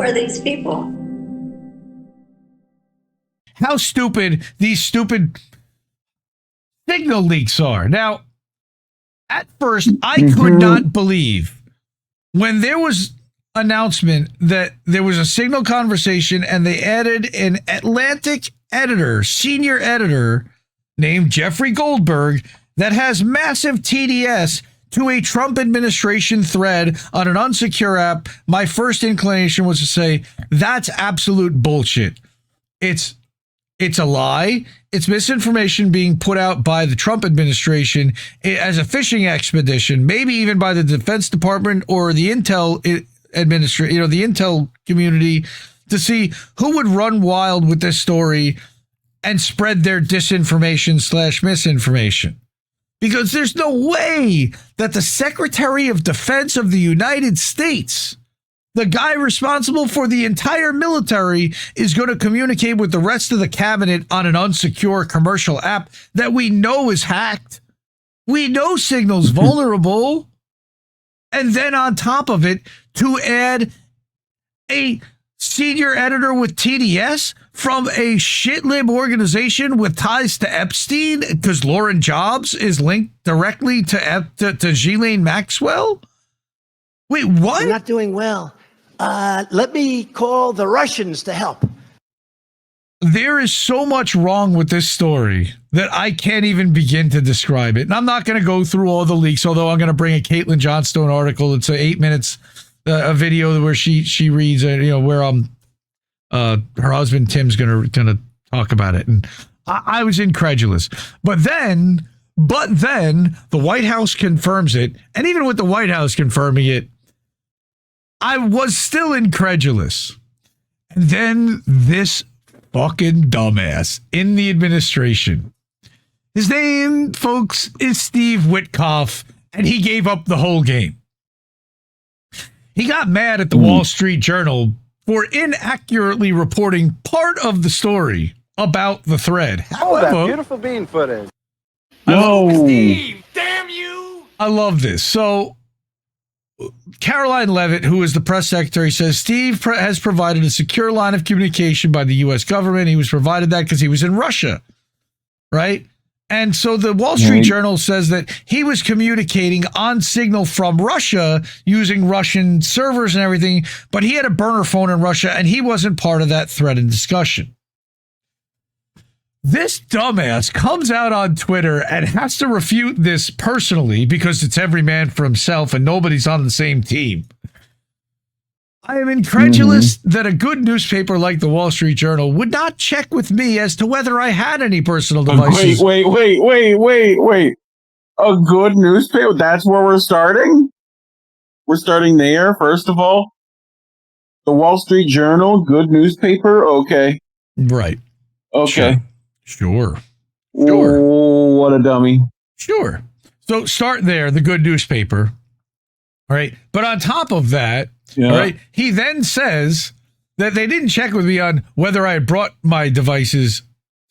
are these people? How stupid these stupid signal leaks are. Now, at first, I could not believe when there was announcement that there was a signal conversation and they added an Atlantic editor, senior editor named Jeffrey Goldberg that has massive TDS to a Trump administration thread on an unsecure app. My first inclination was to say, that's absolute bullshit. It's a lie. It's misinformation being put out by the Trump administration as a fishing expedition, maybe even by the Defense Department or the Intel administration, the Intel community, to see who would run wild with this story and spread their disinformation / misinformation. Because there's no way that the Secretary of Defense of the United States, the guy responsible for the entire military, is going to communicate with the rest of the cabinet on an unsecure commercial app that we know is hacked. We know Signal's vulnerable. And then on top of it, to add a senior editor with TDS from a shitlib organization with ties to Epstein, because Lauren Jobs is linked directly to Ghislaine Maxwell? Wait, what? We're not doing well. Let me call the Russians to help. There is so much wrong with this story that I can't even begin to describe it. And I'm not going to go through all the leaks, although I'm going to bring a Caitlin Johnstone article. It's 8 minutes, a video where she reads, where her husband Tim's going to talk about it. And I was incredulous. But then the White House confirms it. And even with the White House confirming it, I was still incredulous. And then this fucking dumbass in the administration. His name, folks, is Steve Witkoff, and he gave up the whole game. He got mad at the Wall Street Journal for inaccurately reporting part of the story about the thread. However, that beautiful bean footage. Steve, damn you! I love this. So, Caroline Leavitt, who is the press secretary, says Steve has provided a secure line of communication by the U.S. government. He was provided that because he was in Russia, right? And so the Wall Street Journal says that he was communicating on Signal from Russia using Russian servers and everything, but he had a burner phone in Russia and he wasn't part of that thread and discussion. This dumbass comes out on Twitter and has to refute this personally because it's every man for himself and nobody's on the same team. I am incredulous that a good newspaper like the Wall Street Journal would not check with me as to whether I had any personal devices. Wait. A good newspaper? That's where we're starting? We're starting there, first of all? The Wall Street Journal, good newspaper? Okay. Right. Okay. Sure. What a dummy. Sure. So start there, the good newspaper. All right. But on top of that, all right, he then says that they didn't check with me on whether I had brought my devices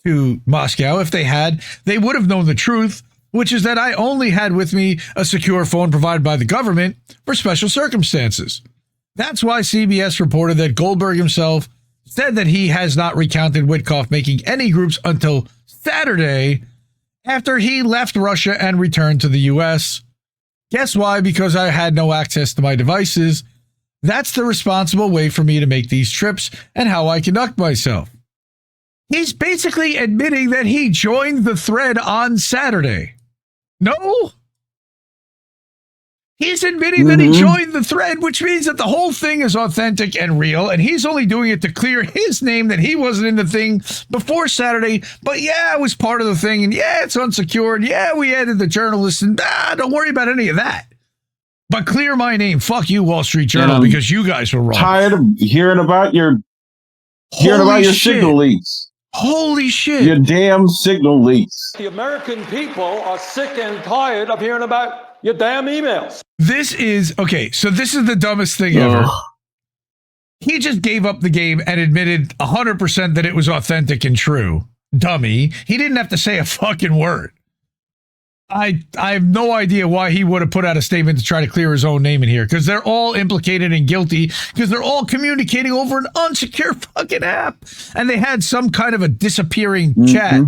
to Moscow. If they had, they would have known the truth, which is that I only had with me a secure phone provided by the government for special circumstances. That's why CBS reported that Goldberg himself said that he has not recounted Witkoff making any groups until Saturday after he left Russia and returned to the U.S. Guess why? Because I had no access to my devices. That's the responsible way for me to make these trips and how I conduct myself. He's basically admitting that he joined the thread on Saturday. No? He's admitting that he joined the thread, which means that the whole thing is authentic and real, and he's only doing it to clear his name that he wasn't in the thing before Saturday, but yeah, it was part of the thing, and yeah, it's unsecured, yeah, we added the journalists, and don't worry about any of that. But clear my name. Fuck you, Wall Street Journal, because you guys were wrong. Tired of hearing about your signal leaks. Holy shit. Your damn signal leaks. The American people are sick and tired of hearing about your damn emails. This is, okay, so this is the dumbest thing ever. He just gave up the game and admitted 100% that it was authentic and true. Dummy. He didn't have to say a fucking word. I have no idea why he would have put out a statement to try to clear his own name in here, because they're all implicated and guilty because they're all communicating over an unsecure fucking app, and they had some kind of a disappearing chat,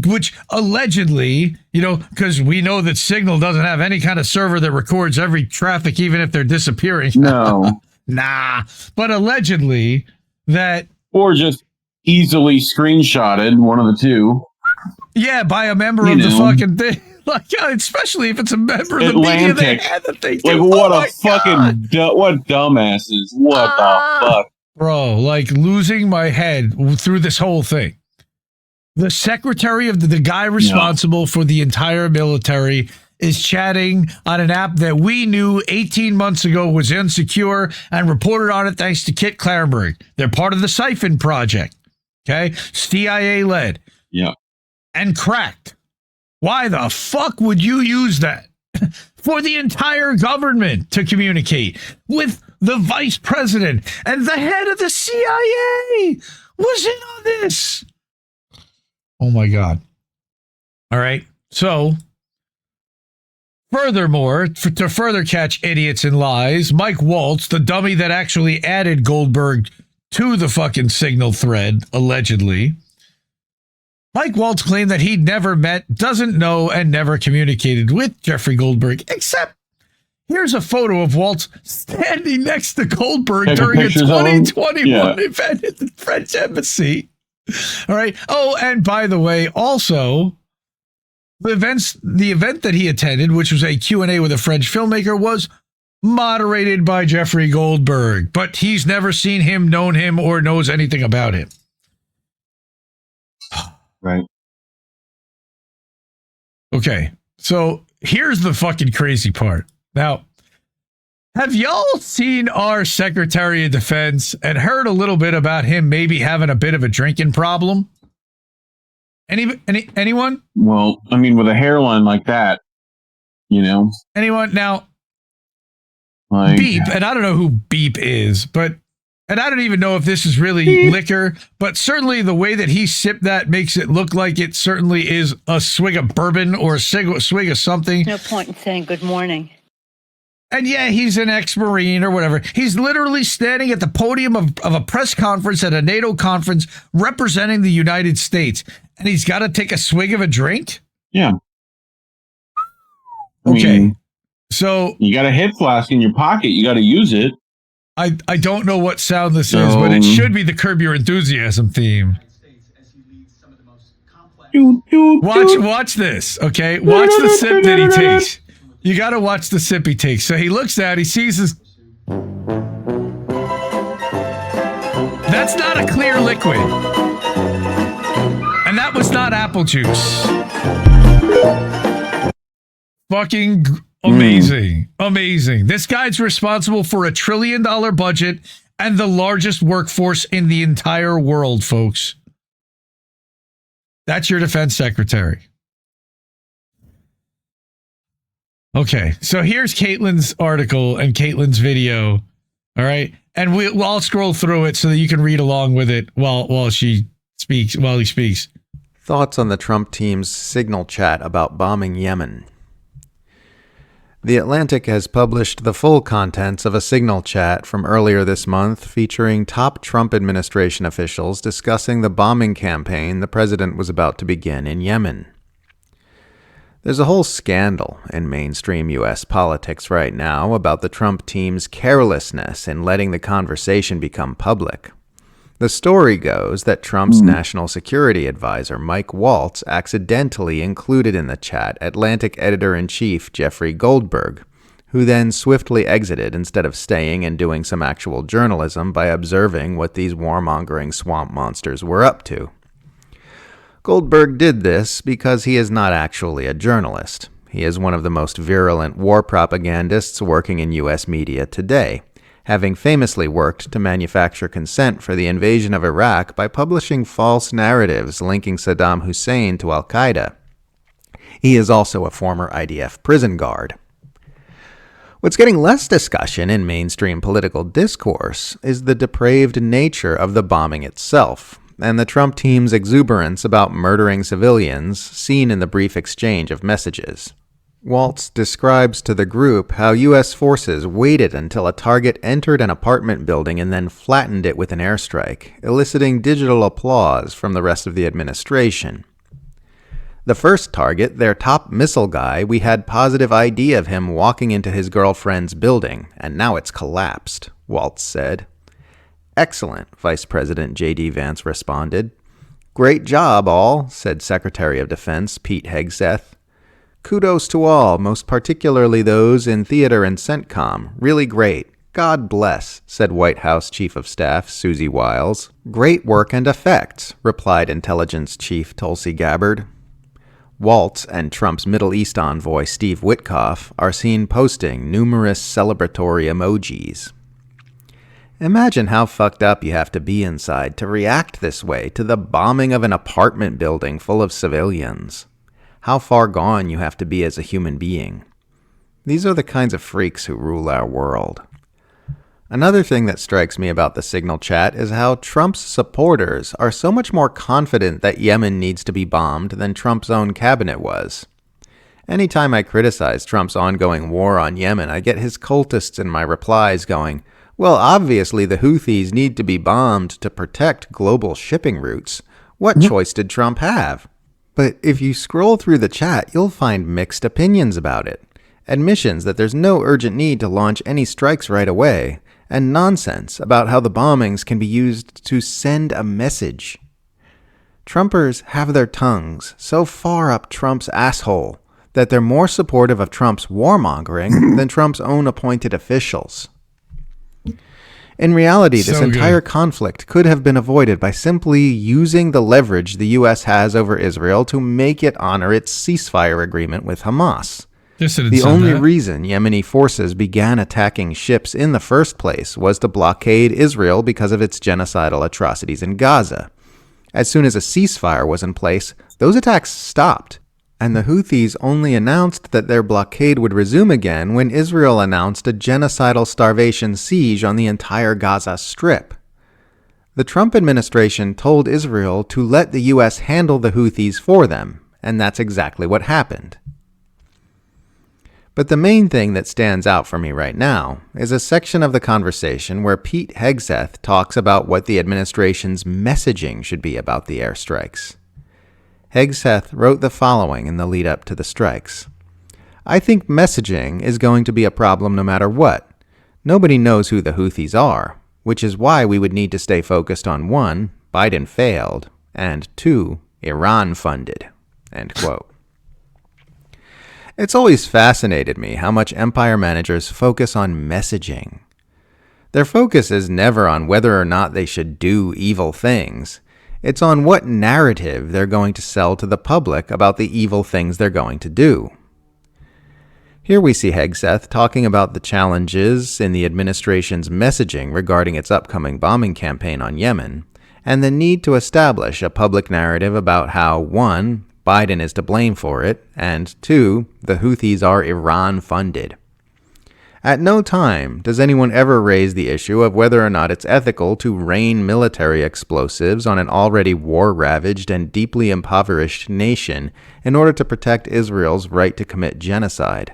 which allegedly, because we know that Signal doesn't have any kind of server that records every traffic, even if they're disappearing. No. Nah, but allegedly that, or just easily screenshotted, one of the two. Yeah, by a member of the fucking thing. Like, especially if it's a member of the media that had the thing. Like, what a fucking what dumbasses. What the fuck? Bro, like losing my head through this whole thing. The secretary of the guy responsible for the entire military is chatting on an app that we knew 18 months ago was insecure and reported on it thanks to Kit Clarenberg. They're part of the Siphon Project. Okay? CIA led. Yeah. And cracked. Why the fuck would you use that for the entire government to communicate with the vice president and the head of the CIA was in on this? Oh my God. All right. So, furthermore, to further catch idiots in lies, Mike Waltz, the dummy that actually added Goldberg to the fucking Signal thread, allegedly, Mike Waltz claimed that he'd never met, doesn't know, and never communicated with Jeffrey Goldberg, except here's a photo of Waltz standing next to Goldberg during a 2021 event at the French embassy. All right. Oh, and by the way, also, the event that he attended, which was a Q&A with a French filmmaker, was moderated by Jeffrey Goldberg, but he's never seen him, known him, or knows anything about him. Right. Okay, so here's the fucking crazy part. Now, have y'all seen our Secretary of Defense and heard a little bit about him maybe having a bit of a drinking problem? Anyone? Well, I mean, with a hairline like that, Anyone? Now, like, Beep, and I don't know who Beep is, and I don't even know if this is really liquor, but certainly the way that he sipped that makes it look like it certainly is a swig of bourbon or a swig of something. No point in saying good morning. And yeah, he's an ex-Marine or whatever. He's literally standing at the podium of a press conference at a NATO conference representing the United States. And he's got to take a swig of a drink? Yeah. Okay. So you got a hip flask in your pocket. You got to use it. I don't know what sound this is, but it should be the Curb Your Enthusiasm theme. Watch this, okay? Watch the sip that he takes. You got to watch the sip he takes. So he looks out, he sees his... That's not a clear liquid. And that was not apple juice. Fucking amazing. Amazing. This guy's responsible for $1 trillion budget and the largest workforce in the entire world, folks. That's your defense secretary. Okay, so here's Caitlin's article and Caitlin's video. All right, and I'll scroll through it so that you can read along with it while he speaks. Thoughts on the Trump team's Signal chat about bombing Yemen. The Atlantic has published the full contents of a Signal chat from earlier this month featuring top Trump administration officials discussing the bombing campaign the president was about to begin in Yemen. There's a whole scandal in mainstream U.S. politics right now about the Trump team's carelessness in letting the conversation become public. The story goes that Trump's national security advisor, Mike Waltz, accidentally included in the chat Atlantic editor-in-chief Jeffrey Goldberg, who then swiftly exited instead of staying and doing some actual journalism by observing what these warmongering swamp monsters were up to. Goldberg did this because he is not actually a journalist. He is one of the most virulent war propagandists working in U.S. media today, having famously worked to manufacture consent for the invasion of Iraq by publishing false narratives linking Saddam Hussein to al-Qaeda. He is also a former IDF prison guard. What's getting less discussion in mainstream political discourse is the depraved nature of the bombing itself, and the Trump team's exuberance about murdering civilians seen in the brief exchange of messages. Waltz describes to the group how U.S. forces waited until a target entered an apartment building and then flattened it with an airstrike, eliciting digital applause from the rest of the administration. The first target, their top missile guy, we had positive ID of him walking into his girlfriend's building, and now it's collapsed, Waltz said. Excellent, Vice President J.D. Vance responded. Great job, all, said Secretary of Defense Pete Hegseth. Kudos to all, most particularly those in theater and CENTCOM. Really great. God bless, said White House Chief of Staff Susie Wiles. Great work and effect, replied Intelligence Chief Tulsi Gabbard. Waltz and Trump's Middle East envoy Steve Witkoff are seen posting numerous celebratory emojis. Imagine how fucked up you have to be inside to react this way to the bombing of an apartment building full of civilians. How far gone you have to be as a human being. These are the kinds of freaks who rule our world. Another thing that strikes me about the Signal chat is how Trump's supporters are so much more confident that Yemen needs to be bombed than Trump's own cabinet was. Anytime I criticize Trump's ongoing war on Yemen, I get his cultists in my replies going, well, obviously the Houthis need to be bombed to protect global shipping routes. What choice did Trump have? But if you scroll through the chat, you'll find mixed opinions about it. Admissions that there's no urgent need to launch any strikes right away, and nonsense about how the bombings can be used to send a message. Trumpers have their tongues so far up Trump's asshole that they're more supportive of Trump's warmongering than Trump's own appointed officials. In reality, this entire conflict could have been avoided by simply using the leverage the U.S. has over Israel to make it honor its ceasefire agreement with Hamas. The only reason Yemeni forces began attacking ships in the first place was to blockade Israel because of its genocidal atrocities in Gaza. As soon as a ceasefire was in place, those attacks stopped, and the Houthis only announced that their blockade would resume again when Israel announced a genocidal starvation siege on the entire Gaza Strip. The Trump administration told Israel to let the U.S. handle the Houthis for them, and that's exactly what happened. But the main thing that stands out for me right now is a section of the conversation where Pete Hegseth talks about what the administration's messaging should be about the airstrikes. Hegseth wrote the following in the lead-up to the strikes. I think messaging is going to be a problem no matter what. Nobody knows who the Houthis are, which is why we would need to stay focused on 1, Biden failed, and 2, Iran funded. End quote. It's always fascinated me how much empire managers focus on messaging. Their focus is never on whether or not they should do evil things. It's on what narrative they're going to sell to the public about the evil things they're going to do. Here we see Hegseth talking about the challenges in the administration's messaging regarding its upcoming bombing campaign on Yemen, and the need to establish a public narrative about how 1, Biden is to blame for it, and 2, the Houthis are Iran-funded. At no time does anyone ever raise the issue of whether or not it's ethical to rain military explosives on an already war-ravaged and deeply impoverished nation in order to protect Israel's right to commit genocide.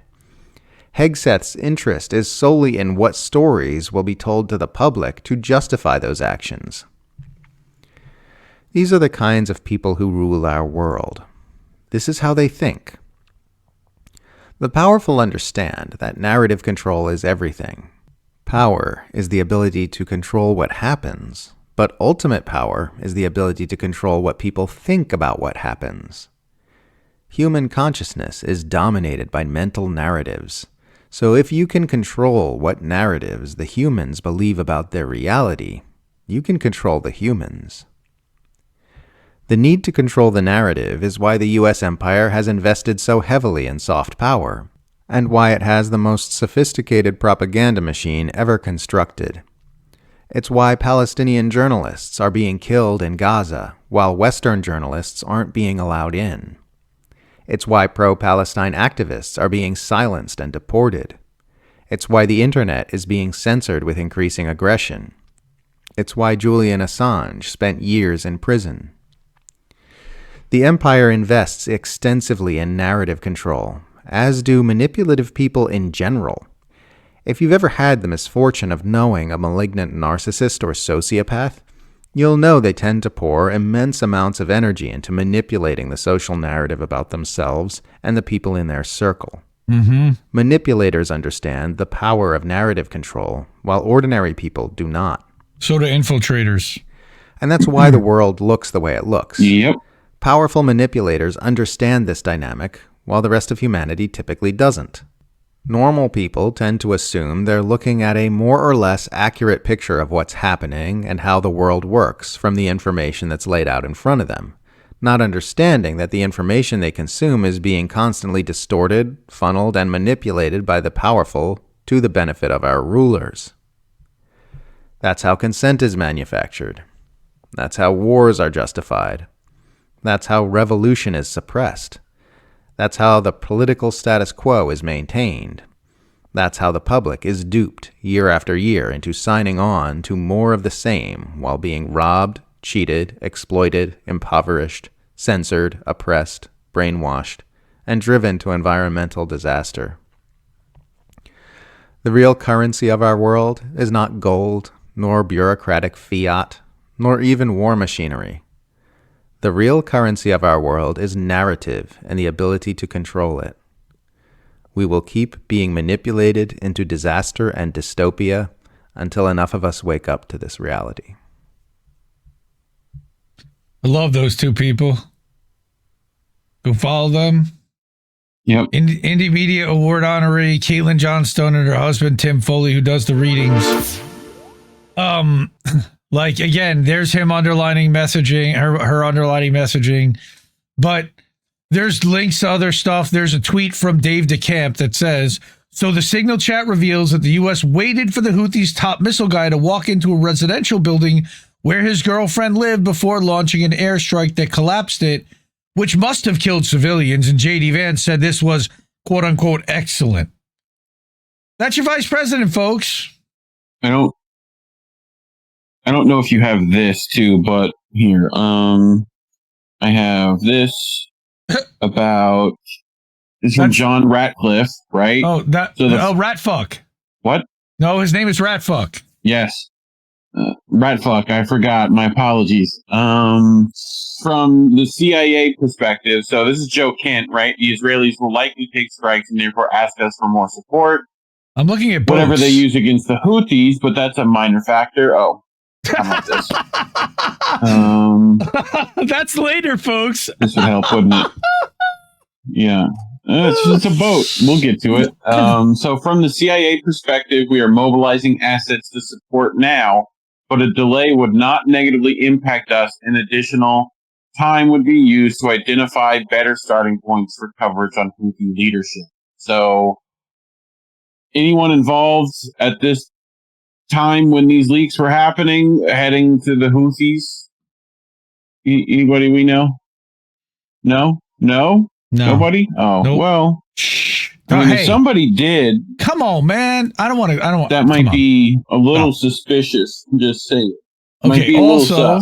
Hegseth's interest is solely in what stories will be told to the public to justify those actions. These are the kinds of people who rule our world. This is how they think. The powerful understand that narrative control is everything. Power is the ability to control what happens, but ultimate power is the ability to control what people think about what happens. Human consciousness is dominated by mental narratives, so if you can control what narratives the humans believe about their reality, you can control the humans. The need to control the narrative is why the U.S. empire has invested so heavily in soft power, and why it has the most sophisticated propaganda machine ever constructed. It's why Palestinian journalists are being killed in Gaza, while Western journalists aren't being allowed in. It's why pro-Palestine activists are being silenced and deported. It's why the internet is being censored with increasing aggression. It's why Julian Assange spent years in prison. The empire invests extensively in narrative control, as do manipulative people in general. If you've ever had the misfortune of knowing a malignant narcissist or sociopath, you'll know they tend to pour immense amounts of energy into manipulating the social narrative about themselves and the people in their circle. Manipulators understand the power of narrative control, while ordinary people do not. So do infiltrators. And that's why the world looks the way it looks. Yep. Powerful manipulators understand this dynamic, while the rest of humanity typically doesn't. Normal people tend to assume they're looking at a more or less accurate picture of what's happening and how the world works from the information that's laid out in front of them, not understanding that the information they consume is being constantly distorted, funneled, and manipulated by the powerful to the benefit of our rulers. That's how consent is manufactured. That's how wars are justified. That's how revolution is suppressed. That's how the political status quo is maintained. That's how the public is duped year after year into signing on to more of the same while being robbed, cheated, exploited, impoverished, censored, oppressed, brainwashed, and driven to environmental disaster. The real currency of our world is not gold, nor bureaucratic fiat, nor even war machinery. The real currency of our world is narrative and the ability to control it. We will keep being manipulated into disaster and dystopia until enough of us wake up to this reality. I love those two people. Go follow them. Yep. Indie Media Award honoree Caitlin Johnstone and her husband Tim Foley, who does the readings. Like, again, there's him underlining messaging, her underlining messaging, but there's links to other stuff. There's a tweet from Dave DeCamp that says, so the Signal chat reveals that the U.S. waited for the Houthis' top missile guy to walk into a residential building where his girlfriend lived before launching an airstrike that collapsed it, which must have killed civilians. And J.D. Vance said this was, quote unquote, excellent. That's your vice president, folks. I don't know if you have this too, but here, I have this about this from John Ratcliffe, right? Oh, Ratfuck. What? No, his name is Ratfuck. Yes, Ratfuck. I forgot. My apologies. From the CIA perspective, so this is Joe Kent, right? The Israelis will likely take strikes and therefore ask us for more support. I'm looking at whatever boats. they use against the Houthis, but that's a minor factor. Oh. How about this? That's later, folks. This would help, wouldn't it? Yeah. It's a boat. We'll get to it. So from the CIA perspective, we are mobilizing assets to support now, but a delay would not negatively impact us, and additional time would be used to identify better starting points for coverage on Houthi leadership. So anyone involved at this time when these leaks were happening, heading to the Houthis? Anybody we know? No? Nobody? Oh, nope. Well. If somebody did. Come on, man. I don't want to. That might be a little suspicious. I'm just saying. Okay, also,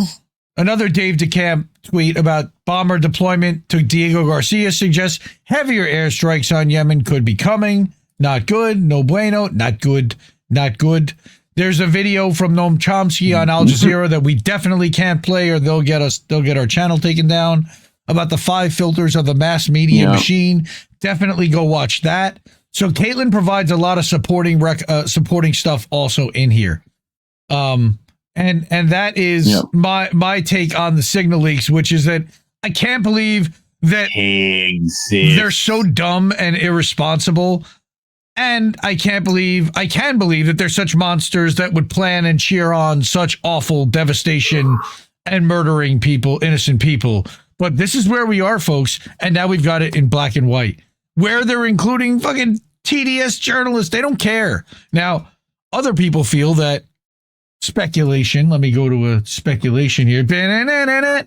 another Dave DeCamp tweet about bomber deployment to Diego Garcia suggests heavier airstrikes on Yemen could be coming. Not good. No bueno. Not good. Not good. There's a video from Noam Chomsky on Al Jazeera that we definitely can't play, or they'll get our channel taken down, about the 5 filters of the mass media machine. Definitely go watch that. So Caitlin provides a lot of supporting stuff also in here. And that is my take on the Signal leaks, which is that I can't believe that they're so dumb and irresponsible. And I can believe that they're such monsters that would plan and cheer on such awful devastation and murdering people, innocent people. But this is where we are, folks. And now we've got it in black and white, where they're including fucking TDS journalists. They don't care. Now, other people feel that speculation. Let me go to a speculation here. That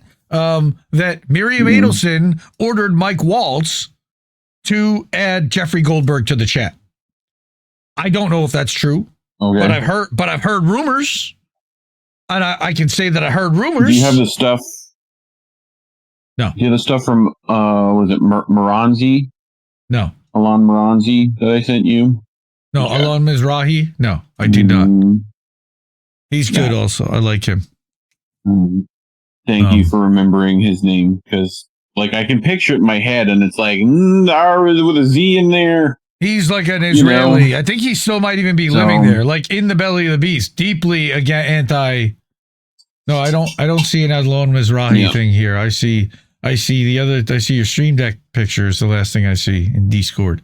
Miriam Adelson ordered Mike Waltz to add Jeffrey Goldberg to the chat. I don't know if that's true, but I've heard rumors. And I can say that I heard rumors. Do you have the stuff? No. Do you have the stuff from, was it Moranzi? No. Alon Moranzi that I sent you? No, Okay. Alon Mizrahi? No, I did not. He's good also. I like him. Thank you for remembering his name, because like I can picture it in my head and it's like R with a Z in there. He's like an Israeli. You know? I think he still might even be living there, like in the belly of the beast, deeply anti. No, I don't see an Alon Mizrahi thing here. I see your stream deck picture is the last thing I see in Discord.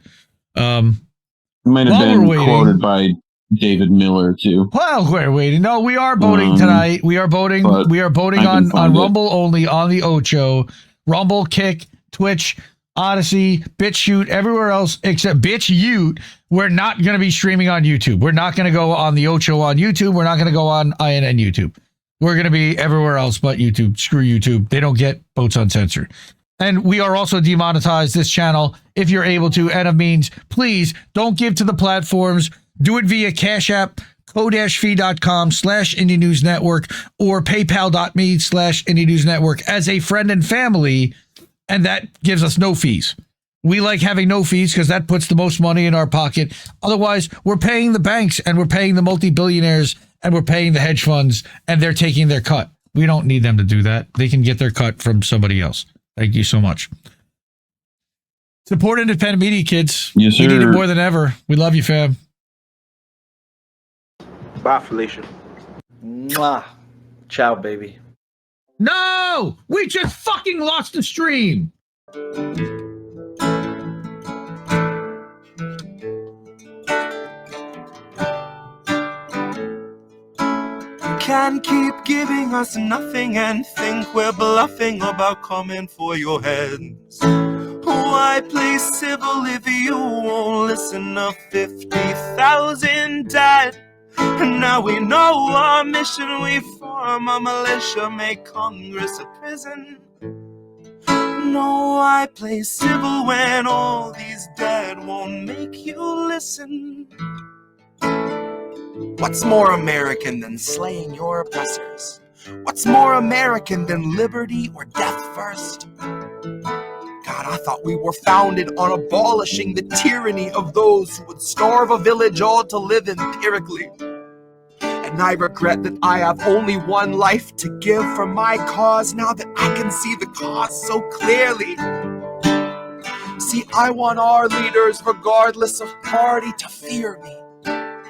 Might have been quoted by David Miller too. Well, we're waiting. No, we are voting tonight. We are voting. We are voting on Rumble only, on the Ocho, Rumble, Kick, Twitch, Odyssey, Bitchute, everywhere else except Bitchute. We're not going to be streaming on YouTube. We're not going to go on the Ocho on YouTube. We're not going to go on INN YouTube. We're going to be everywhere else but YouTube. Screw YouTube. They don't get Votes Uncensored. And we are also demonetized this channel if you're able to. And of means, please don't give to the platforms. Do it via Cash App, ko-fi.com/Indie News Network or paypal.me/Indie News Network as a friend and family. And that gives us no fees. We like having no fees because that puts the most money in our pocket. Otherwise, we're paying the banks and we're paying the multi-billionaires and we're paying the hedge funds and they're taking their cut. We don't need them to do that. They can get their cut from somebody else. Thank you so much. Support independent media, kids. Yes, sir. We need it more than ever. We love you, fam. Bye, Felicia. Mwah. Ciao, baby. No! We just fucking lost the stream. Can keep giving us nothing and think we're bluffing about coming for your heads. Why play civil if you won't listen to 50,000 dead? And now we know our mission, we form a militia, make Congress a prison. No, why play civil when all these dead won't make you listen? What's more American than slaying your oppressors? What's more American than liberty or death first? God, I thought we were founded on abolishing the tyranny of those who would starve a village all to live empirically. And I regret that I have only one life to give for my cause now that I can see the cause so clearly. See, I want our leaders, regardless of party, to fear me.